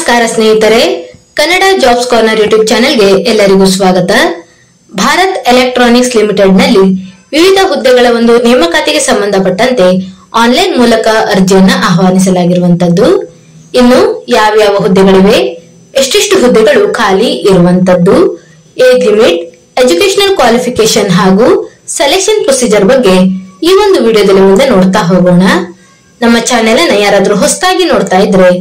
ನಮಸ್ಕಾರ ಸ್ನೇಹಿತರೆ, Kannada jobs corner YouTube ಚಾನೆಲ್ಗೆ ಎಲ್ಲರಿಗೂ ಸ್ವಾಗತ. ಭಾರತ್ ಎಲೆಕ್ಟ್ರಾನಿಕ್ಸ್ ಲಿಮಿಟೆಡ್ ನಲ್ಲಿ ವಿವಿಧ ಹುದ್ದೆಗಳ ಒಂದು ನೇಮಕಾತಿಗೆ ಸಂಬಂಧಪಟ್ಟಂತೆ ಆನ್ಲೈನ್ ಮೂಲಕ ಅರ್ಜಿಯನ್ನ ಆಹ್ವಾನಿಸಲಾಗಿರುವಂತದ್ದು. ಇನ್ನು ಯಾವ್ಯಾವ ಹುದ್ದೆಗಳಿವೆ, ಎಷ್ಟೆಷ್ಟು ಹುದ್ದೆಗಳು ಖಾಲಿ ಇರುವಂತದ್ದು, ಏಜ್ ಲಿಮಿಟ್, ಎಜುಕೇಶನಲ್ ಕ್ವಾಲಿಫಿಕೇಶನ್ ಹಾಗೂ ಸೆಲೆಕ್ಷನ್ ಪ್ರೊಸೀಜರ್ ಬಗ್ಗೆ ಈ ಒಂದು ವಿಡಿಯೋದಲ್ಲಿ ಮುಂದೆ ನೋಡ್ತಾ ಹೋಗೋಣ. ನಮ್ಮ ಚಾನೆಲ್ ಅನ್ನ ಯಾರಾದ್ರೂ ಹೊಸದಾಗಿ ನೋಡ್ತಾ ಇದ್ರೆ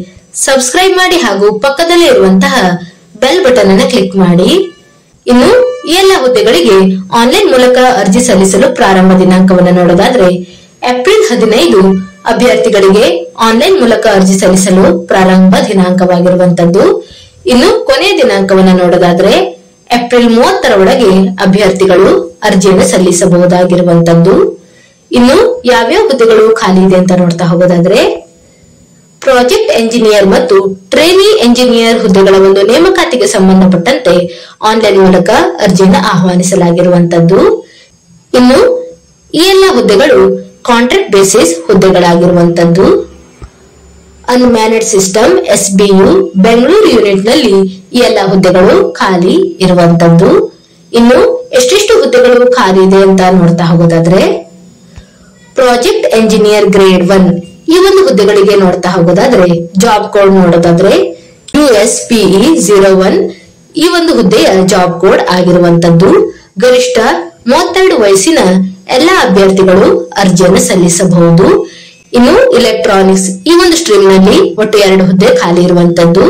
ಸಬ್ಸ್ಕ್ರೈಬ್ ಮಾಡಿ ಹಾಗೂ ಪಕ್ಕದಲ್ಲೇ ಇರುವಂತಹ ಬೆಲ್ ಬಟನ್ ಅನ್ನು ಕ್ಲಿಕ್ ಮಾಡಿ. ಇನ್ನು ಈ ಎಲ್ಲ ಹುದ್ದೆಗಳಿಗೆ ಆನ್ಲೈನ್ ಮೂಲಕ ಅರ್ಜಿ ಸಲ್ಲಿಸಲು ಪ್ರಾರಂಭ ದಿನಾಂಕವನ್ನು ನೋಡೋದಾದ್ರೆ ಏಪ್ರಿಲ್ 15 ಅಭ್ಯರ್ಥಿಗಳಿಗೆ ಆನ್ಲೈನ್ ಮೂಲಕ ಅರ್ಜಿ ಸಲ್ಲಿಸಲು ಪ್ರಾರಂಭ ದಿನಾಂಕವಾಗಿರುವಂತದ್ದು. ಇನ್ನು ಕೊನೆಯ ದಿನಾಂಕವನ್ನು ನೋಡೋದಾದ್ರೆ ಏಪ್ರಿಲ್ 30 ಒಳಗೆ ಅಭ್ಯರ್ಥಿಗಳು ಅರ್ಜಿಯನ್ನು ಸಲ್ಲಿಸಬಹುದಾಗಿರುವಂತದ್ದು. ಇನ್ನು ಯಾವ್ಯಾವ ಹುದ್ದೆಗಳು ಖಾಲಿ ಇದೆ ಅಂತ ನೋಡ್ತಾ ಹೋಗೋದಾದ್ರೆ ಪ್ರಾಜೆಕ್ಟ್ ಎಂಜಿನಿಯರ್ ಮತ್ತು ಟ್ರೈನಿ ಎಂಜಿನಿಯರ್ ಹುದ್ದೆಗಳ ಒಂದು ನೇಮಕಾತಿಗೆ ಸಂಬಂಧಪಟ್ಟಂತೆ ಆನ್ಲೈನ್ ಮೂಲಕ ಅರ್ಜಿಯನ್ನು ಆಹ್ವಾನಿಸಲಾಗಿರುವಂತದ್ದು. ಇನ್ನು ಈ ಎಲ್ಲ ಹುದ್ದೆಗಳು ಕಾಂಟ್ರಾಕ್ಟ್ ಬೇಸಿಸ್ ಹುದ್ದೆಗಳಾಗಿರುವಂತದ್ದು. Unmanned system SBU Bengaluru unit ನಲ್ಲಿ ಈ ಎಲ್ಲ ಹುದ್ದೆಗಳು ಖಾಲಿ ಇರುವಂತದ್ದು. ಇನ್ನು ಎಷ್ಟೆಷ್ಟು ಹುದ್ದೆಗಳು ಖಾಲಿ ಇದೆ ಅಂತ ನೋಡ್ತಾ ಹೋಗೋದಾದ್ರೆ ಪ್ರಾಜೆಕ್ಟ್ ಎಂಜಿನಿಯರ್ ಗ್ರೇಡ್ 1 ಈ ಒಂದು ಹುದ್ದೆಗಳಿಗೆ ನೋಡ್ತಾ ಹೋಗೋದಾದ್ರೆ ಜಾಬ್ ಕೋಡ್ ನೋಡೋದಾದ್ರೆ USPE 01 ಈ ಒಂದು ಹುದ್ದೆಯ ಜಾಬ್ ಕೋಡ್ ಆಗಿರುವಂತದ್ದು. ಗರಿಷ್ಠ 32 ವಯಸ್ಸಿನ ಎಲ್ಲಾ ಅಭ್ಯರ್ಥಿಗಳು ಅರ್ಜಿಯನ್ನು ಸಲ್ಲಿಸಬಹುದು. ಇನ್ನು ಇಲೆಕ್ಟ್ರಾನಿಕ್ಸ್ ಈ ಒಂದು ಸ್ಟ್ರೀಮ್ ನಲ್ಲಿ ಒಟ್ಟು 2 ಹುದ್ದೆ ಖಾಲಿ ಇರುವಂತದ್ದು.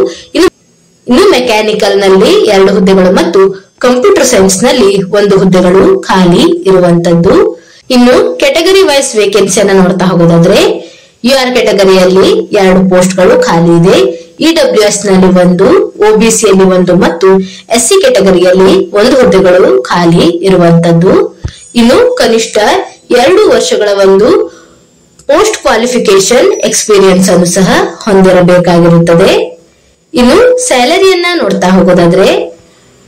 ಇನ್ನು ಮೆಕ್ಯಾನಿಕಲ್ ನಲ್ಲಿ 2 ಹುದ್ದೆಗಳು ಮತ್ತು ಕಂಪ್ಯೂಟರ್ ಸೈನ್ಸ್ ನಲ್ಲಿ 1 ಹುದ್ದೆಗಳು ಖಾಲಿ ಇರುವಂತದ್ದು. ಇನ್ನು ಕೆಟಗರಿ ವೈಸ್ ವೇಕೆನ್ಸಿಯನ್ನು ನೋಡ್ತಾ ಹೋಗೋದಾದ್ರೆ UR ಕೆಟಗರಿಯಲ್ಲಿ 2 ಪೋಸ್ಟ್ ಗಳು ಖಾಲಿ ಇದೆ. EWS ನಲ್ಲಿ 1, OBC ಯಲ್ಲಿ 1 ಮತ್ತು SC ಕೆಟಗರಿಯಲ್ಲಿ 1 ಹುದ್ದೆಗಳು ಖಾಲಿ ಇರುವಂತದ್ದು. ಇನ್ನು ಕನಿಷ್ಠ 2 ವರ್ಷಗಳ ಒಂದು ಪೋಸ್ಟ್ ಕ್ವಾಲಿಫಿಕೇಶನ್ ಎಕ್ಸ್ಪೀರಿಯನ್ಸ್ ಅನ್ನು ಸಹ ಹೊಂದಿರಬೇಕಾಗಿರುತ್ತದೆ. ಇನ್ನು ಸ್ಯಾಲರಿಯನ್ನ ನೋಡ್ತಾ ಹೋಗೋದಾದ್ರೆ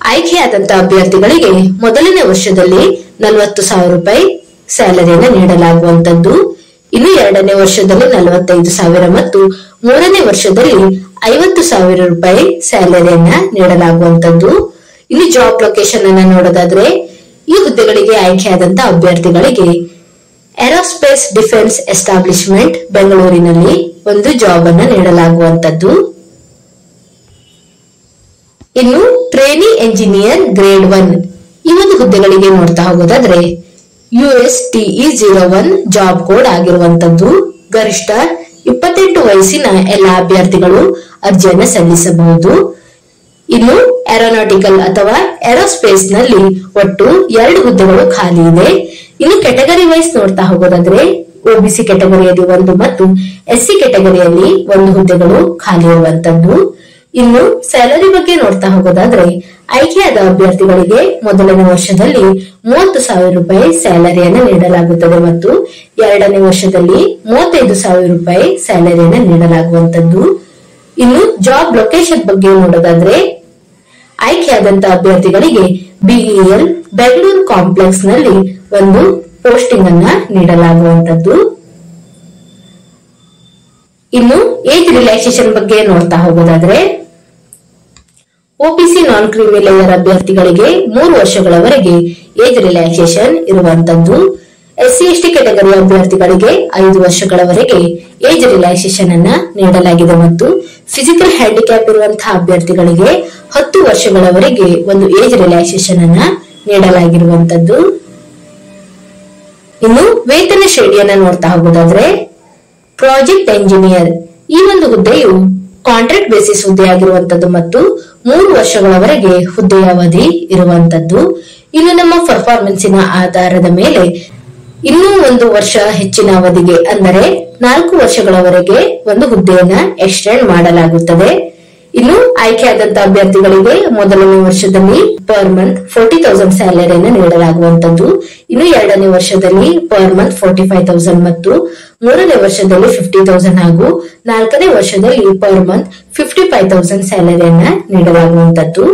ಆಯ್ಕೆಯಾದಂತಹ ಅಭ್ಯರ್ಥಿಗಳಿಗೆ ಮೊದಲನೇ ವರ್ಷದಲ್ಲಿ 40,000 ರೂಪಾಯಿ ಸ್ಯಾಲರಿಯನ್ನು ನೀಡಲಾಗುವಂತದ್ದು. ಇನ್ನು 2ನೇ ವರ್ಷದಲ್ಲಿ 45,000 ಮತ್ತು 3ನೇ ವರ್ಷದಲ್ಲಿ 50,000 ರೂಪಾಯಿ ಸ್ಯಾಲರಿಯನ್ನ ನೀಡಲಾಗುವಂತದ್ದು. ಇನ್ನು ಜಾಬ್ ಲೊಕೇಶನ್ ಅನ್ನ ನೋಡೋದಾದ್ರೆ ಈ ಹುದ್ದೆಗಳಿಗೆ ಆಯ್ಕೆಯಾದಂತಹ ಅಭ್ಯರ್ಥಿಗಳಿಗೆ ಏರೋಸ್ಪೇಸ್ ಡಿಫೆನ್ಸ್ ಎಸ್ಟಾಬ್ಲಿಷ್ಮೆಂಟ್ ಬೆಂಗಳೂರಿನಲ್ಲಿ ಒಂದು ಜಾಬ್ ಅನ್ನ ನೀಡಲಾಗುವಂತದ್ದು. ಇನ್ನು ಟ್ರೈನಿ ಎಂಜಿನಿಯರ್ ಗ್ರೇಡ್ 1 ಈ ಒಂದು ಹುದ್ದೆಗಳಿಗೆ ನೋಡ್ತಾ ಹೋಗೋದಾದ್ರೆ USTE 01 ಜಾಬ್ ಕೋಡ್ ಆಗಿರುವಂತದ್ದು. ಗರಿಷ್ಠ 28 ವಯಸ್ಸಿನ ಎಲ್ಲಾ ಅಭ್ಯರ್ಥಿಗಳು ಅರ್ಜಿಯನ್ನು ಸಲ್ಲಿಸಬಹುದು. ಇನ್ನು ಏರೋನಾಟಿಕಲ್ ಅಥವಾ ಏರೋಸ್ಪೇಸ್ ನಲ್ಲಿ ಒಟ್ಟು 2 ಹುದ್ದೆಗಳು ಖಾಲಿ ಇದೆ. ಇನ್ನು ಕೆಟಗರಿ ವೈಸ್ ನೋಡ್ತಾ ಹೋಗೋದಾದ್ರೆ OBC ಕೆಟಗರಿಯಲ್ಲಿ 1 ಮತ್ತು SC ಕೆಟಗರಿಯಲ್ಲಿ 1 ಹುದ್ದೆಗಳು ಖಾಲಿ ಇರುವಂತದ್ದು. ಇನ್ನು ಸ್ಯಾಲರಿ ಬಗ್ಗೆ ನೋಡ್ತಾ ಹೋಗೋದಾದ್ರೆ ಆಯ್ಕೆಯಾದ ಅಭ್ಯರ್ಥಿಗಳಿಗೆ ಮೊದಲನೇ ವರ್ಷದಲ್ಲಿ 30,000 ರೂಪಾಯಿ ಸ್ಯಾಲರಿಯನ್ನು ನೀಡಲಾಗುತ್ತದೆ ಮತ್ತು 2ನೇ ವರ್ಷದಲ್ಲಿ 35,000 ರೂಪಾಯಿ ಸ್ಯಾಲರಿಯನ್ನು ನೀಡಲಾಗುವಂತದ್ದು. ಇನ್ನು ಜಾಬ್ ಲೊಕೇಶನ್ ಬಗ್ಗೆ ನೋಡೋದಾದ್ರೆ ಆಯ್ಕೆಯಾದಂತಹ ಅಭ್ಯರ್ಥಿಗಳಿಗೆ BEL ಬೆಂಗಳೂರು ಕಾಂಪ್ಲೆಕ್ಸ್ ನಲ್ಲಿ ಒಂದು ಪೋಸ್ಟಿಂಗ್ ಅನ್ನ ನೀಡಲಾಗುವಂತದ್ದು. ಇನ್ನು ಏಜ್ ರಿಲ್ಯಾಕ್ಸೇಷನ್ ಬಗ್ಗೆ ನೋಡ್ತಾ ಹೋಗೋದಾದ್ರೆ OBC ನಾನ್ ಕ್ರೀಮಿ ಲೇಯರ್ ಅಭ್ಯರ್ಥಿಗಳಿಗೆ 3 ವರ್ಷಗಳವರೆಗೆ ಏಜ್ ರಿಲ್ಯಾಕ್ಸೇಷನ್ ಇರುವಂತದ್ದು. SC ST ಕೆಟಗರಿ ಅಭ್ಯರ್ಥಿಗಳಿಗೆ 5 ವರ್ಷಗಳವರೆಗೆ ಏಜ್ ರಿಲ್ಯಾಕ್ಸೇಷನ್ ಅನ್ನ ನೀಡಲಾಗಿದೆ ಮತ್ತು ಫಿಸಿಕಲ್ ಹ್ಯಾಂಡಿಕ್ಯಾಪ್ ಇರುವಂತಹ ಅಭ್ಯರ್ಥಿಗಳಿಗೆ 10 ವರ್ಷಗಳವರೆಗೆ ಒಂದು ಏಜ್ ರಿಲ್ಯಾಕ್ಸೇಷನ್ ಅನ್ನ ನೀಡಲಾಗಿರುವಂತದ್ದು. ಇನ್ನು ವೇತನ ಶ್ರೇಣಿಯನ್ನ ನೋಡ್ತಾ ಹೋಗೋದಾದ್ರೆ ಪ್ರಾಜೆಕ್ಟ್ ಎಂಜಿನಿಯರ್ ಈ ಒಂದು ಹುದ್ದೆಯು ಕಾಂಟ್ರಾಕ್ಟ್ ಬೇಸಿಸ್ ಹುದ್ದೆಯಾಗಿರುವಂತದ್ದು ಮತ್ತು 3 ವರ್ಷಗಳವರೆಗೆ ಹುದ್ದೆಯ ಅವಧಿ ಇರುವಂತದ್ದು. ಇನ್ನು ನಮ್ಮ ಪರ್ಫಾರ್ಮೆನ್ಸಿನ ಆಧಾರದ ಮೇಲೆ ಇನ್ನೂ 1 ವರ್ಷ ಹೆಚ್ಚಿನ ಅವಧಿಗೆ ಅಂದರೆ 4 ವರ್ಷಗಳವರೆಗೆ ಒಂದು ಹುದ್ದೆಯನ್ನ ಎಕ್ಸ್ಟೆಂಡ್ ಮಾಡಲಾಗುತ್ತದೆ. ಇನ್ನು ಆಯ್ಕೆಯಾದಂತಹ ಅಭ್ಯರ್ಥಿಗಳಿಗೆ ಮೊದಲನೇ ವರ್ಷದಲ್ಲಿ ಪರ್ ಮಂತ್ 40,000 ಸ್ಯಾಲರಿಯನ್ನು ನೀಡಲಾಗುವಂತದ್ದು. ಇನ್ನು 2ನೇ ವರ್ಷದಲ್ಲಿ ಪರ್ ಮಂತ್ 45,000 ಮತ್ತು 3ನೇ ವರ್ಷದಲ್ಲಿ 50,000 ಹಾಗೂ 4ನೇ ವರ್ಷದಲ್ಲಿ ಪರ್ ಮಂತ್ 55,000 ಸ್ಯಾಲರಿಯನ್ನ ನೀಡಲಾಗುವಂತದ್ದು.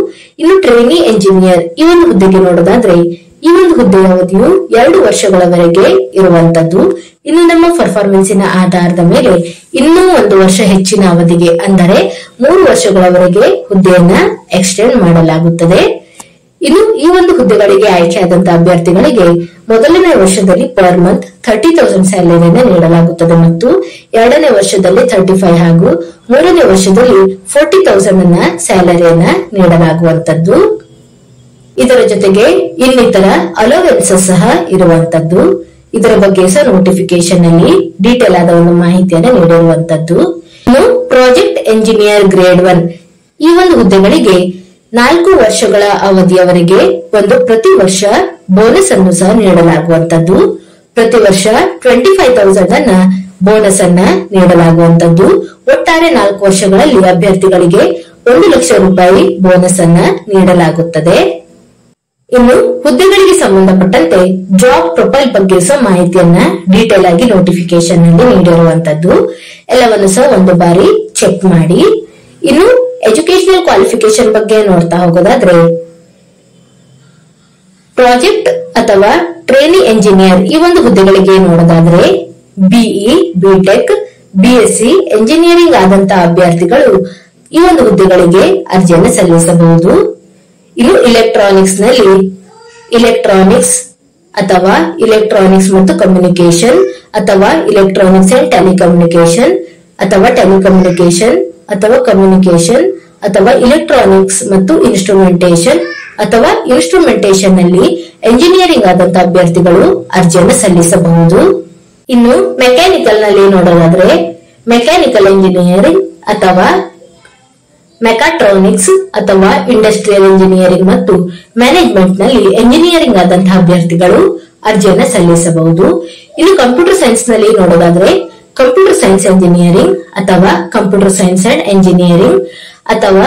ಇನ್ನು ಟ್ರೈನಿ ಎಂಜಿನಿಯರ್ ಈ ಒಂದು ಹುದ್ದೆಗೆ ನೋಡೋದಾದ್ರೆ ಈ ಒಂದು ಹುದ್ದೆಯ ಅವಧಿಯು 2 ವರ್ಷಗಳವರೆಗೆ ಇರುವಂತದ್ದು. ಇನ್ನು ನಮ್ಮ ಪರ್ಫಾರ್ಮೆನ್ಸಿನ ಆಧಾರದ ಮೇಲೆ ಇನ್ನೂ 1 ವರ್ಷ ಹೆಚ್ಚಿನ ಅವಧಿಗೆ ಅಂದರೆ 3 ವರ್ಷಗಳವರೆಗೆ ಹುದ್ದೆಯನ್ನ ಎಕ್ಸ್ಟೆಂಡ್ ಮಾಡಲಾಗುತ್ತದೆ. ಇನ್ನು ಈ ಒಂದು ಹುದ್ದೆಗಳಿಗೆ ಆಯ್ಕೆಯಾದಂತಹ ಅಭ್ಯರ್ಥಿಗಳಿಗೆ ಮೊದಲನೇ ವರ್ಷದಲ್ಲಿ ಪರ್ ಮಂತ್ 30,000 ಸ್ಯಾಲರಿಯನ್ನು ನೀಡಲಾಗುತ್ತದೆ ಮತ್ತು 2ನೇ ವರ್ಷದಲ್ಲಿ 35 ಹಾಗೂ 3ನೇ ವರ್ಷದಲ್ಲಿ 40,000 ಅನ್ನ ಸ್ಯಾಲರಿಯನ್ನ ನೀಡಲಾಗುವಂತದ್ದು. ಇದರ ಜೊತೆಗೆ ಇನ್ನಿತರ ಅಲೋವೆನ್ಸಸ್ ಸಹ ಇರುವಂತದ್ದು. ಇದರ ಬಗ್ಗೆ ಸಹ ನೋಟಿಫಿಕೇಶನ್ ಅಲ್ಲಿ ಡೀಟೇಲ್ ಆದ ಒಂದು ಮಾಹಿತಿಯನ್ನು ನೀಡಿರುವಂತದ್ದು. ಇನ್ನು ಪ್ರಾಜೆಕ್ಟ್ ಎಂಜಿನಿಯರ್ ಗ್ರೇಡ್ 1 ಈ ಒಂದು ಹುದ್ದೆಗಳಿಗೆ 4 ವರ್ಷಗಳ ಅವಧಿಯವರೆಗೆ ಪ್ರತಿ ವರ್ಷ ಬೋನಸ್ ಅನ್ನು ಸಹ ನೀಡಲಾಗುವಂತದ್ದು. ಪ್ರತಿ ವರ್ಷ 25,000 ಅನ್ನ ಬೋನಸ್ ಅನ್ನ ನೀಡಲಾಗುವಂತದ್ದು. ಒಟ್ಟಾರೆ 4 ವರ್ಷಗಳಲ್ಲಿ ಅಭ್ಯರ್ಥಿಗಳಿಗೆ 1 ಲಕ್ಷ ರೂಪಾಯಿ ಬೋನಸ್ ಅನ್ನ ನೀಡಲಾಗುತ್ತದೆ. ಇನ್ನು ಹುದ್ದೆಗಳಿಗೆ ಸಂಬಂಧಪಟ್ಟಂತೆ ಜಾಬ್ ಪ್ರೊಫೈಲ್ ಬಗ್ಗೆ ಸಹ ಮಾಹಿತಿಯನ್ನ ಡೀಟೇಲ್ ಆಗಿ ನೋಟಿಫಿಕೇಶನ್ ನಲ್ಲಿ ನೀಡಿರುವಂತದ್ದು. ಎಲ್ಲವನ್ನು ಸಹ ಒಂದು ಬಾರಿ ಚೆಕ್ ಮಾಡಿ. ಇನ್ನು ಎಜುಕೇಶನಲ್ ಕ್ವಾಲಿಫಿಕೇಶನ್ ಬಗ್ಗೆ ನೋಡ್ತಾ ಹೋಗೋದಾದ್ರೆ ಪ್ರಾಜೆಕ್ಟ್ ಅಥವಾ ಟ್ರೇನಿ ಎಂಜಿನಿಯರ್ ಈ ಒಂದು ಹುದ್ದೆಗಳಿಗೆ ನೋಡೋದಾದ್ರೆ ಬಿಇ, ಬಿಟೆಕ್, ಬಿಎಸ್ಸಿ ಎಂಜಿನಿಯರಿಂಗ್ ಆದಂತಹ ಅಭ್ಯರ್ಥಿಗಳು ಈ ಒಂದು ಹುದ್ದೆಗಳಿಗೆ ಅರ್ಜಿಯನ್ನು ಸಲ್ಲಿಸಬಹುದು. ಇನ್ನು ಎಲೆಕ್ಟ್ರಾನಿಕ್ಸ್ ನಲ್ಲಿ ಎಲೆಕ್ಟ್ರಾನಿಕ್ಸ್ ಅಥವಾ ಎಲೆಕ್ಟ್ರಾನಿಕ್ಸ್ ಮತ್ತು ಕಮ್ಯುನಿಕೇಶನ್ ಅಥವಾ ಎಲೆಕ್ಟ್ರಾನಿಕ್ಸ್ ಅಂಡ್ ಟೆಲಿಕಮ್ಯುನಿಕೇಶನ್ ಅಥವಾ ಟೆಲಿಕಮ್ಯುನಿಕೇಶನ್ ಅಥವಾ ಕಮ್ಯುನಿಕೇಶನ್ ಅಥವಾ ಎಲೆಕ್ಟ್ರಾನಿಕ್ಸ್ ಮತ್ತು ಇನ್ಸ್ಟ್ರುಮೆಂಟೇಶನ್ ಅಥವಾ ಇನ್ಸ್ಟ್ರುಮೆಂಟೇಶನ್ ನಲ್ಲಿ ಎಂಜಿನಿಯರಿಂಗ್ ಆದಂತಹ ಅಭ್ಯರ್ಥಿಗಳು ಅರ್ಜಿಯನ್ನು ಸಲ್ಲಿಸಬಹುದು. ಇನ್ನು ಮೆಕ್ಯಾನಿಕಲ್ ನಲ್ಲಿ ನೋಡೋದಾದ್ರೆ ಮೆಕ್ಯಾನಿಕಲ್ ಎಂಜಿನಿಯರಿಂಗ್ ಅಥವಾ ಮೆಕಾಟ್ರಾನಿಕ್ಸ್ ಅಥವಾ ಇಂಡಸ್ಟ್ರಿಯಲ್ ಇಂಜಿನಿಯರಿಂಗ್ ಮತ್ತು ಮ್ಯಾನೇಜ್ಮೆಂಟ್ ನಲ್ಲಿ ಎಂಜಿನಿಯರಿಂಗ್ ಆದಂತಹ ಅಭ್ಯರ್ಥಿಗಳು ಅರ್ಜಿಯನ್ನು ಸಲ್ಲಿಸಬಹುದು. ಇನ್ನು ಕಂಪ್ಯೂಟರ್ ಸೈನ್ಸ್ ನಲ್ಲಿ ನೋಡೋದಾದ್ರೆ ಕಂಪ್ಯೂಟರ್ ಸೈನ್ಸ್ ಎಂಜಿನಿಯರಿಂಗ್ ಅಥವಾ ಕಂಪ್ಯೂಟರ್ ಸೈನ್ಸ್ ಅಂಡ್ ಎಂಜಿನಿಯರಿಂಗ್ ಅಥವಾ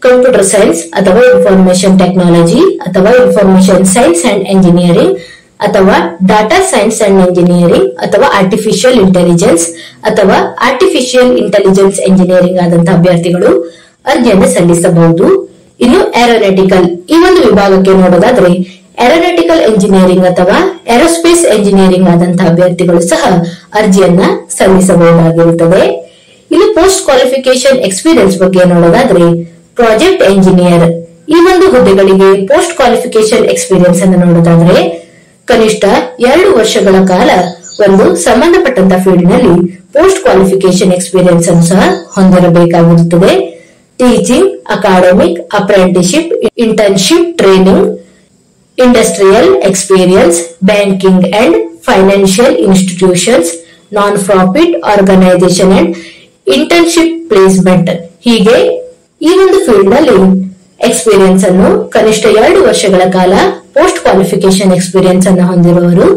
ಕಂಪ್ಯೂಟರ್ ಸೈನ್ಸ್ ಅಥವಾ ಇನ್ಫಾರ್ಮೇಶನ್ ಟೆಕ್ನಾಲಜಿ ಅಥವಾ ಇನ್ಫಾರ್ಮೇಶನ್ ಸೈನ್ಸ್ ಅಂಡ್ ಎಂಜಿನಿಯರಿಂಗ್ ಅಥವಾ ಡಾಟಾ ಸೈನ್ಸ್ ಅಂಡ್ ಎಂಜಿನಿಯರಿಂಗ್ ಅಥವಾ ಆರ್ಟಿಫಿಷಿಯಲ್ ಇಂಟೆಲಿಜೆನ್ಸ್ ಅಥವಾ ಆರ್ಟಿಫಿಷಿಯಲ್ ಇಂಟೆಲಿಜೆನ್ಸ್ ಎಂಜಿನಿಯರಿಂಗ್ ಆದಂತಹ ಅಭ್ಯರ್ಥಿಗಳು ಅರ್ಜಿಯನ್ನು ಸಲ್ಲಿಸಬಹುದು. ಇನ್ನು ಏರೋನಾಟಿಕಲ್ ಈ ಒಂದು ವಿಭಾಗಕ್ಕೆ ನೋಡೋದಾದ್ರೆ ಏರೋನಾಟಿಕಲ್ ಎಂಜಿನಿಯರಿಂಗ್ ಅಥವಾ ಏರೋಸ್ಪೇಸ್ ಎಂಜಿನಿಯರಿಂಗ್ ಆದಂತಹ ಅಭ್ಯರ್ಥಿಗಳು ಸಹ ಅರ್ಜಿಯನ್ನ ಸಲ್ಲಿಸಬಹುದಾಗಿರುತ್ತದೆ. ಇನ್ನು ಪೋಸ್ಟ್ ಕ್ವಾಲಿಫಿಕೇಶನ್ ಎಕ್ಸ್ಪೀರಿಯನ್ಸ್ ಬಗ್ಗೆ ನೋಡೋದಾದ್ರೆ ಪ್ರಾಜೆಕ್ಟ್ ಎಂಜಿನಿಯರ್ ಈ ಒಂದು ಹುದ್ದೆಗಳಿಗೆ ಪೋಸ್ಟ್ ಕ್ವಾಲಿಫಿಕೇಶನ್ ಎಕ್ಸ್ಪೀರಿಯನ್ಸ್ ಅನ್ನು ನೋಡೋದಾದ್ರೆ ಕನಿಷ್ಠ 2 ವರ್ಷಗಳ ಕಾಲ ಒಂದು ಸಂಬಂಧಪಟ್ಟಂತ ಫೀಲ್ಡ್ ನಲ್ಲಿ ಪೋಸ್ಟ್ ಕ್ವಾಲಿಫಿಕೇಶನ್ ಎಕ್ಸ್ಪೀರಿಯನ್ಸ್ ಅನ್ನು ಸಹ ಹೊಂದಿರಬೇಕಾಗಿರುತ್ತದೆ. Teaching, academic, apprenticeship, internship, training, industrial experience, banking and financial institutions, non profit organisation and internship placement ಹೀಗೆ ಈ ಒಂದು ಫೀಲ್ಡ್ ನಲ್ಲಿ ಎಕ್ಸ್ಪೀರಿಯನ್ಸ್ ಅನ್ನು ಕನಿಷ್ಠ 2 ವರ್ಷಗಳ ಕಾಲ ಪೋಸ್ಟ್ ಕ್ವಾಲಿಫಿಕೇಶನ್ ಎಕ್ಸ್ಪೀರಿಯನ್ಸ್ ಅನ್ನು ಹೊಂದಿರುವವರು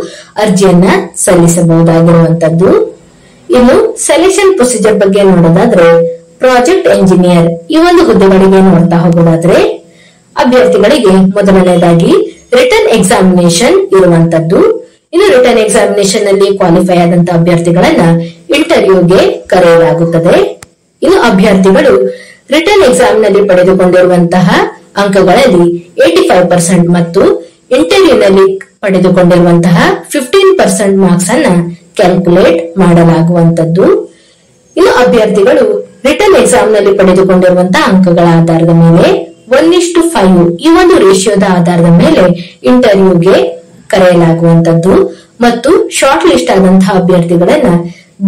ಅರ್ಜಿಯನ್ನ ಸಲ್ಲಿಸಬಹುದಾಗಿರುವಂತದ್ದು. ಇನ್ನು ಸೆಲೆಕ್ಷನ್ ಪ್ರೊಸೀಜರ್ ಬಗ್ಗೆ ನೋಡೋದಾದ್ರೆ ಪ್ರಾಜೆಕ್ಟ್ ಎಂಜಿನಿಯರ್ ಈ ಒಂದು ಹುದ್ದೆಗಳಿಗೆ ನೋಡ್ತಾ ಹೋಗೋದಾದ್ರೆ ಅಭ್ಯರ್ಥಿಗಳಿಗೆ ಮೊದಲನೇದಾಗಿ ರಿಟರ್ನ್ ಎಕ್ಸಾಮಿನೇಷನ್ ಇರುವಂತದ್ದು. ಇನ್ನು ರಿಟರ್ನ್ ಎಕ್ಸಾಮಿನೇಷನ್ ನಲ್ಲಿ ಕ್ವಾಲಿಫೈ ಆದಂತಹ ಅಭ್ಯರ್ಥಿಗಳನ್ನ ಇಂಟರ್ವ್ಯೂಗೆ ಕರೆಯಲಾಗುತ್ತದೆ. ಇನ್ನು ಅಭ್ಯರ್ಥಿಗಳು ರಿಟರ್ನ್ ಎಕ್ಸಾಮ್ ನಲ್ಲಿ ಪಡೆದುಕೊಂಡಿರುವಂತಹ ಅಂಕಗಳಲ್ಲಿ 85% ಮತ್ತು ಇಂಟರ್ವ್ಯೂನಲ್ಲಿ ಪಡೆದುಕೊಂಡಿರುವಂತಹ 15% ಮಾರ್ಕ್ಸ್ ಅನ್ನ ಕ್ಯಾಲ್ಕುಲೇಟ್ ಮಾಡಲಾಗುವಂತದ್ದು. ಇನ್ನು ಅಭ್ಯರ್ಥಿಗಳು ರಿಟರ್ನ್ ಎಕ್ಸಾಮ್ ನಲ್ಲಿ ಪಡೆದುಕೊಂಡಿರುವಂತಹ ಅಂಕಗಳ ಆಧಾರದ ಮೇಲೆ 1:5 ಈ ಒಂದು ರೇಷಿಯೋದ ಆಧಾರದ ಮೇಲೆ ಇಂಟರ್ವ್ಯೂಗೆ ಕರೆಯಲಾಗುವಂತದ್ದು ಮತ್ತು ಶಾರ್ಟ್ ಲಿಸ್ಟ್ ಆದಂತಹ ಅಭ್ಯರ್ಥಿಗಳನ್ನ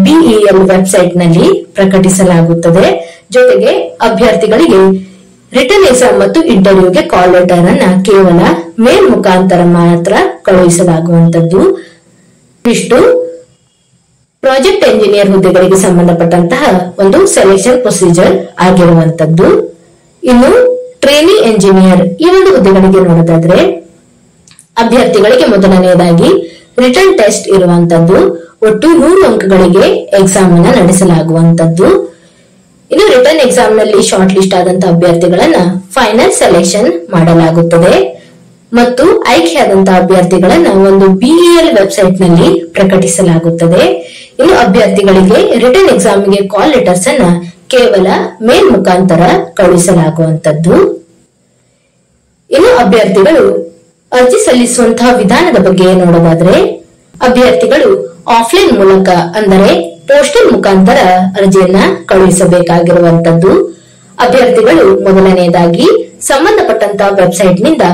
ಬಿಇಎಲ್ ವೆಬ್ಸೈಟ್ ನಲ್ಲಿ ಪ್ರಕಟಿಸಲಾಗುತ್ತದೆ. ಜೊತೆಗೆ ಅಭ್ಯರ್ಥಿಗಳಿಗೆ ರಿಟರ್ನ್ ಎಕ್ಸಾಮ್ ಮತ್ತು ಇಂಟರ್ವ್ಯೂಗೆ ಕಾಲ್ ಲೆಟರ್ ಅನ್ನ ಕೇವಲ ಮೇಲ್ ಮುಖಾಂತರ ಮಾತ್ರ ಕಳುಹಿಸಲಾಗುವಂತದ್ದು. ಇಷ್ಟು ಪ್ರಾಜೆಕ್ಟ್ ಎಂಜಿನಿಯರ್ ಹುದ್ದೆಗಳಿಗೆ ಸಂಬಂಧಪಟ್ಟಂತಹ ಒಂದು ಸೆಲೆಕ್ಷನ್ ಪ್ರೊಸೀಜರ್ ಆಗಿರುವಂತದ್ದು. ಇನ್ನು ಟ್ರೇನಿ ಎಂಜಿನಿಯರ್ ಈ ಒಂದು ಹುದ್ದೆಗಳಿಗೆ ನೋಡೋದಾದ್ರೆ ಅಭ್ಯರ್ಥಿಗಳಿಗೆ ಮೊದಲನೆಯದಾಗಿ ರಿಟರ್ನ್ ಟೆಸ್ಟ್ ಇರುವಂತದ್ದು. ಒಟ್ಟು 100 ಅಂಕಗಳಿಗೆ ಎಕ್ಸಾಮ್ ಅನ್ನ ನಡೆಸಲಾಗುವಂತದ್ದು. ಇನ್ನು ರಿಟರ್ನ್ ಎಕ್ಸಾಮ್ ನಲ್ಲಿ ಶಾರ್ಟ್ ಲಿಸ್ಟ್ ಆದಂತಹ ಅಭ್ಯರ್ಥಿಗಳನ್ನ ಫೈನಲ್ ಸೆಲೆಕ್ಷನ್ ಮಾಡಲಾಗುತ್ತದೆ ಮತ್ತು ಆಯ್ಕೆಯಾದಂತಹ ಅಭ್ಯರ್ಥಿಗಳನ್ನ ಒಂದು ಬಿಇಎಲ್ ವೆಬ್ಸೈಟ್ ನಲ್ಲಿ ಪ್ರಕಟಿಸಲಾಗುತ್ತದೆ. ಇನ್ನು ಅಭ್ಯರ್ಥಿಗಳಿಗೆ ರಿಟರ್ನ್ ಎಕ್ಸಾಮ್ಗೆ ಕಾಲ್ ಲೆಟರ್ಸ್ ಅನ್ನ ಕೇವಲ ಮೇಲ್ ಮುಖಾಂತರ ಕಳುಹಿಸಲಾಗುವಂತದ್ದು. ಇನ್ನು ಅಭ್ಯರ್ಥಿಗಳು ಅರ್ಜಿ ಸಲ್ಲಿಸುವಂತಹ ವಿಧಾನದ ಬಗ್ಗೆ ನೋಡೋದಾದ್ರೆ, ಅಭ್ಯರ್ಥಿಗಳು ಆಫ್ಲೈನ್ ಮೂಲಕ ಅಂದರೆ ಪೋಸ್ಟಲ್ ಮುಖಾಂತರ ಅರ್ಜಿಯನ್ನ ಕಳುಹಿಸಬೇಕಾಗಿರುವಂತದ್ದು. ಅಭ್ಯರ್ಥಿಗಳು ಮೊದಲನೆಯದಾಗಿ ಸಂಬಂಧಪಟ್ಟಂತಹ ವೆಬ್ಸೈಟ್ ನಿಂದ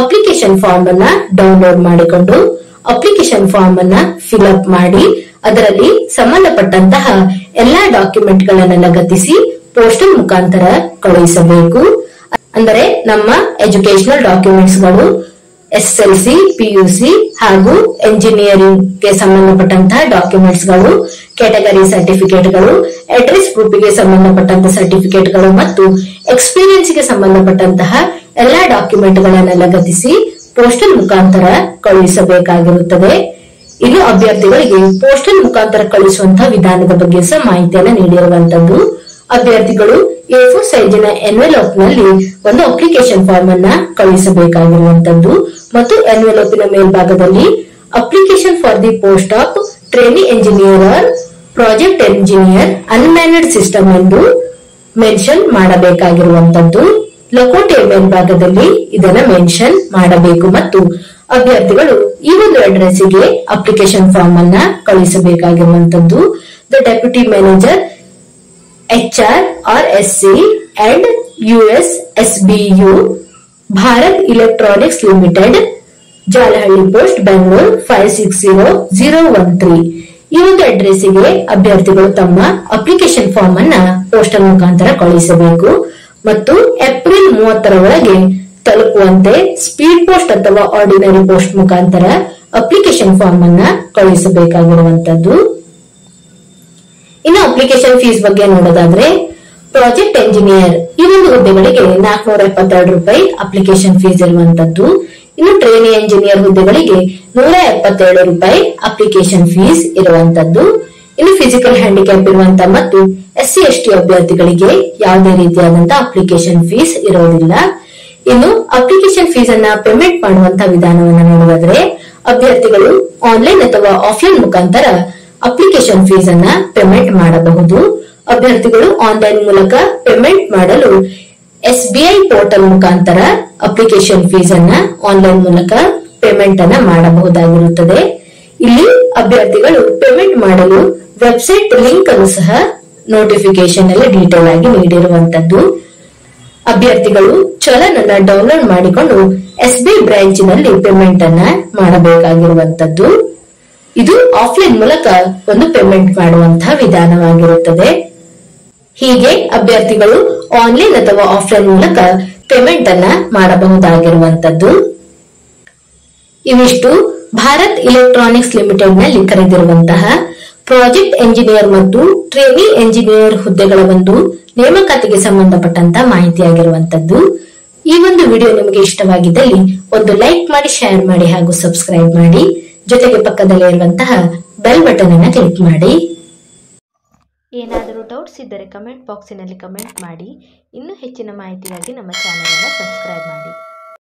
ಅಪ್ಲಿಕೇಶನ್ ಫಾರ್ಮ್ ಅನ್ನ ಡೌನ್ಲೋಡ್ ಮಾಡಿಕೊಂಡು ಅಪ್ಲಿಕೇಶನ್ ಫಾರ್ಮ್ ಅನ್ನ ಫಿಲ್ ಅಪ್ ಮಾಡಿ ಅದರಲ್ಲಿ ಸಂಬಂಧಪಟ್ಟಂತಹ ಎಲ್ಲಾ ಡಾಕ್ಯುಮೆಂಟ್ ಗಳನ್ನ ಲಗತ್ತಿಸಿ ಪೋಸ್ಟಲ್ ಮುಖಾಂತರ ಕಳುಹಿಸಬೇಕು. ಅಂದರೆ ನಮ್ಮ ಎಜುಕೇಶನಲ್ ಡಾಕ್ಯುಮೆಂಟ್ಸ್ ಗಳು, SSLC, PUC ಹಾಗೂ ಎಂಜಿನಿಯರಿಂಗ್ ಗೆ ಸಂಬಂಧಪಟ್ಟಂತಹ ಡಾಕ್ಯುಮೆಂಟ್ಸ್ ಗಳು, ಕ್ಯಾಟಗರಿ ಸರ್ಟಿಫಿಕೇಟ್ ಗಳು, ಅಡ್ರೆಸ್ ಪ್ರೂಫ್ ಗೆ ಸಂಬಂಧಪಟ್ಟಂತಹ ಸರ್ಟಿಫಿಕೇಟ್ ಗಳು ಮತ್ತು ಎಕ್ಸ್ಪೀರಿಯನ್ಸ್ ಗೆ ಸಂಬಂಧಪಟ್ಟಂತಹ ಎಲ್ಲಾ ಡಾಕ್ಯುಮೆಂಟ್ ಗಳನ್ನ ಲಗತ್ತಿಸಿ ಪೋಸ್ಟಲ್ ಮುಖಾಂತರ ಕಳುಹಿಸಬೇಕಾಗಿರುತ್ತದೆ. ಇದು ಅಭ್ಯರ್ಥಿಗಳಿಗೆ ಪೋಸ್ಟಲ್ ಮುಖಾಂತರ ಕಳುಹಿಸುವಂತಹ ವಿಧಾನದ ಬಗ್ಗೆ ಸಹ ಮಾಹಿತಿಯನ್ನು ನೀಡಿರುವಂತದ್ದು. ಅಭ್ಯರ್ಥಿಗಳು A4 ಸೈಜಿನ ಎನ್ವೆಲೋಪ್ ನಲ್ಲಿ ಒಂದು ಅಪ್ಲಿಕೇಶನ್ ಫಾರ್ಮ್ ಅನ್ನ ಕಳುಹಿಸಬೇಕಾಗಿರುವಂತದ್ದು ಮತ್ತು ಎನ್ವೆಲೋಪಿನ ಮೇಲ್ಭಾಗದಲ್ಲಿ application for the post of trainee engineer or project engineer unmanned system ಎಂದು ಮೆನ್ಷನ್ ಮಾಡಬೇಕಾಗಿರುವಂತದ್ದು. ಲಕೋಟೆಯ ಮೇಲ್ಭಾಗದಲ್ಲಿ ಇದನ್ನ ಮೆನ್ಷನ್ ಮಾಡಬೇಕು ಮತ್ತು ಅಭ್ಯರ್ಥಿಗಳು ಈ ಒಂದು ಅಡ್ರೆಸ್ಗೆ ಅಪ್ಲಿಕೇಶನ್ ಫಾರ್ಮ್ ಅನ್ನ ಕಳುಹಿಸಬೇಕಾಗಿರುವಂತದ್ದು. The deputy manager HR or SC and US SBU Bharat electronics limited, Jalahalli post, Bengaluru 560013. ಈ ಒಂದು ಅಡ್ರೆಸ್ಗೆ ಅಭ್ಯರ್ಥಿಗಳು ತಮ್ಮ ಅಪ್ಲಿಕೇಶನ್ ಫಾರ್ಮ್ ಅನ್ನ ಪೋಸ್ಟಲ್ ಮುಖಾಂತರ ಕಳುಹಿಸಬೇಕು ಮತ್ತು ಏಪ್ರಿಲ್ 30ರ ಒಳಗೆ ತಲುಪುವಂತೆ ಸ್ಪೀಡ್ ಪೋಸ್ಟ್ ಅಥವಾ ಆರ್ಡಿನರಿ ಪೋಸ್ಟ್ ಮುಖಾಂತರ ಅಪ್ಲಿಕೇಶನ್ ಫಾರ್ಮ್ ಅನ್ನ ಕಳುಹಿಸಬೇಕಾಗಿರುವಂತದ್ದು. ಇನ್ನು ಅಪ್ಲಿಕೇಶನ್ ಫೀಸ್ ಬಗ್ಗೆ ನೋಡೋದಾದ್ರೆ, ಪ್ರಾಜೆಕ್ಟ್ ಎಂಜಿನಿಯರ್ ಈ ಒಂದು ಹುದ್ದೆಗಳಿಗೆ 472 ರೂಪಾಯಿ ಅಪ್ಲಿಕೇಶನ್ ಫೀಸ್ ಇರುವಂತದ್ದು. ಇನ್ನು ಟ್ರೈನಿ ಎಂಜಿನಿಯರ್ ಹುದ್ದೆಗಳಿಗೆ 177 ರೂಪಾಯಿ ಅಪ್ಲಿಕೇಶನ್ ಫೀಸ್ ಇರುವಂತದ್ದು. ಇನ್ನು ಫಿಸಿಕಲ್ ಹ್ಯಾಂಡಿಕ್ಯಾಪ್ ಇರುವಂತಹ ಮತ್ತು SC ST ಅಭ್ಯರ್ಥಿಗಳಿಗೆ ಯಾವುದೇ ರೀತಿಯಾದಂತಹ ಅಪ್ಲಿಕೇಶನ್ ಫೀಸ್ ಇರೋದಿಲ್ಲ. ಇನ್ನು ಅಪ್ಲಿಕೇಶನ್ ಫೀಸ್ ಅನ್ನ ಪೇಮೆಂಟ್ ಮಾಡುವಂತಹ ವಿಧಾನವನ್ನು ನೋಡೋದಾದ್ರೆ, ಅಭ್ಯರ್ಥಿಗಳು ಆನ್ಲೈನ್ ಅಥವಾ ಆಫ್ಲೈನ್ ಮುಖಾಂತರ ಅಪ್ಲಿಕೇಶನ್ ಫೀಸ್ ಅನ್ನ ಪೇಮೆಂಟ್ ಮಾಡಬಹುದು. ಅಭ್ಯರ್ಥಿಗಳು ಆನ್ಲೈನ್ ಮೂಲಕ ಪೇಮೆಂಟ್ ಮಾಡಲು SBI ಪೋರ್ಟಲ್ ಮುಖಾಂತರ ಅಪ್ಲಿಕೇಶನ್ ಫೀಸ್ ಅನ್ನ ಆನ್ಲೈನ್ ಮೂಲಕ ಪೇಮೆಂಟ್ ಅನ್ನ ಮಾಡಬಹುದಾಗಿರುತ್ತದೆ. ಇಲ್ಲಿ ಅಭ್ಯರ್ಥಿಗಳು ಪೇಮೆಂಟ್ ಮಾಡಲು ವೆಬ್ಸೈಟ್ ಲಿಂಕ್ ಅನ್ನು ಸಹ ನೋಟಿಫಿಕೇಶನ್ ಅಲ್ಲಿ ಡೀಟೇಲ್ ಆಗಿ ನೀಡಿರುವಂತದ್ದು. ಅಭ್ಯರ್ಥಿಗಳು ಚಲನ್ ಅನ್ನ ಡೌನ್ಲೋಡ್ ಮಾಡಿಕೊಂಡು SBI ಬ್ರಾಂಚ್ ನಲ್ಲಿ ಪೇಮೆಂಟ್ ಅನ್ನ ಮಾಡಬೇಕಾಗಿರುವಂತದ್ದು. ಇದು ಆಫ್ಲೈನ್ ಮೂಲಕ ಒಂದು ಪೇಮೆಂಟ್ ಮಾಡುವಂತಹ ವಿಧಾನವಾಗಿರುತ್ತದೆ. ಹೀಗೆ ಅಭ್ಯರ್ಥಿಗಳು ಆನ್ಲೈನ್ ಅಥವಾ ಆಫ್ಲೈನ್ ಮೂಲಕ ಪೇಮೆಂಟ್ ಅನ್ನ ಮಾಡಬಹುದಾಗಿರುವಂತದ್ದು. ಇವಿಷ್ಟು ಭಾರತ್ ಎಲೆಕ್ಟ್ರಾನಿಕ್ಸ್ ಲಿಮಿಟೆಡ್ ನಲ್ಲಿ ಕರೆದಿರುವಂತಹ ಪ್ರಾಜೆಕ್ಟ್ ಎಂಜಿನಿಯರ್ ಮತ್ತು ಟ್ರೈನಿ ಎಂಜಿನಿಯರ್ ಹುದ್ದೆಗಳ ಒಂದು ನೇಮಕಾತಿಗೆ ಸಂಬಂಧಪಟ್ಟಂತಹ ಮಾಹಿತಿಯಾಗಿರುವಂತದ್ದು. ಈ ಒಂದು ವಿಡಿಯೋ ನಿಮಗೆ ಇಷ್ಟವಾಗಿದ್ದಲ್ಲಿ ಒಂದು ಲೈಕ್ ಮಾಡಿ, ಶೇರ್ ಮಾಡಿ ಹಾಗೂ ಸಬ್ಸ್ಕ್ರೈಬ್ ಮಾಡಿ. ಜೊತೆಗೆ ಪಕ್ಕದಲ್ಲಿ ಇರುವಂತಹ ಬೆಲ್ ಬಟನ್ ಅನ್ನು ಕ್ಲಿಕ್ ಮಾಡಿ. ಏನಾದರೂ ಡೌಟ್ಸ್ ಇದ್ದರೆ ಕಮೆಂಟ್ ಬಾಕ್ಸಿನಲ್ಲಿ ಕಮೆಂಟ್ ಮಾಡಿ. ಇನ್ನೂ ಹೆಚ್ಚಿನ ಮಾಹಿತಿಗಾಗಿ ನಮ್ಮ ಚಾನೆಲ್ ಅನ್ನು ಸಬ್ಸ್ಕ್ರೈಬ್ ಮಾಡಿ.